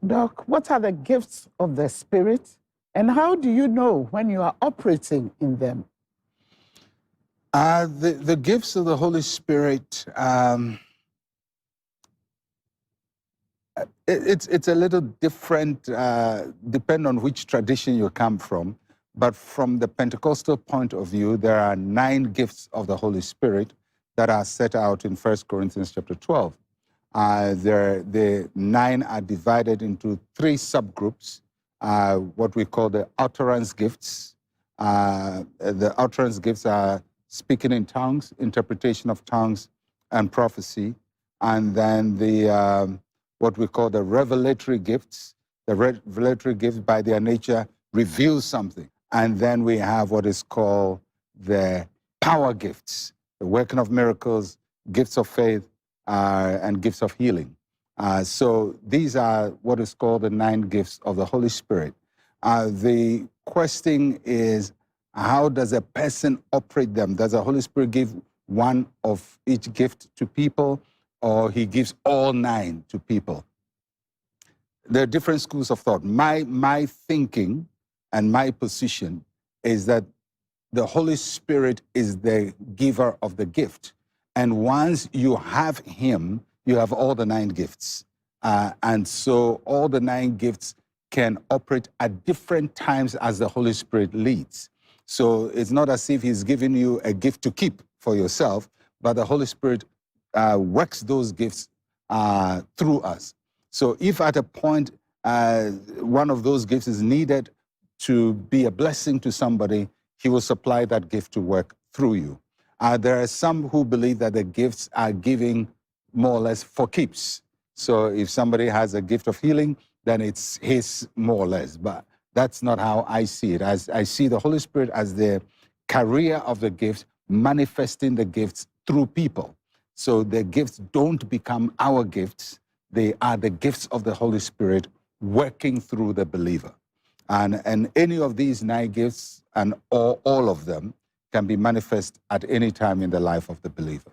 Doc, what are the gifts of the Spirit, and how do you know when you are operating in them? The gifts of the Holy Spirit, it's a little different, depending on which tradition you come from. But from the Pentecostal point of view, there are 9 gifts of the Holy Spirit that are set out in 1 Corinthians chapter 12. The 9 are divided into 3 subgroups, what we call the utterance gifts. The utterance gifts are speaking in tongues, interpretation of tongues, and prophecy. And then the what we call the revelatory gifts. The revelatory gifts, by their nature, reveal something. And then we have what is called the power gifts, the working of miracles, gifts of faith, and gifts of healing. So these are what is called the 9 gifts of the Holy Spirit. The question is, how does a person operate them? Does the Holy Spirit give one of each gift to people, or he gives all 9 to people? There are different schools of thought. My thinking and my position is that the Holy Spirit is the giver of the gift. And once you have him, you have all the 9 gifts. And so all the 9 gifts can operate at different times as the Holy Spirit leads. So it's not as if he's giving you a gift to keep for yourself, but the Holy Spirit works those gifts through us. So if at a point one of those gifts is needed to be a blessing to somebody, he will supply that gift to work through you. There are some who believe that the gifts are giving more or less for keeps. So if somebody has a gift of healing, then it's his more or less. But that's not how I see it. As I see the Holy Spirit as the carrier of the gifts, manifesting the gifts through people. So the gifts don't become our gifts. They are the gifts of the Holy Spirit working through the believer. And any of these 9 gifts, and all of them, can be manifest at any time in the life of the believer.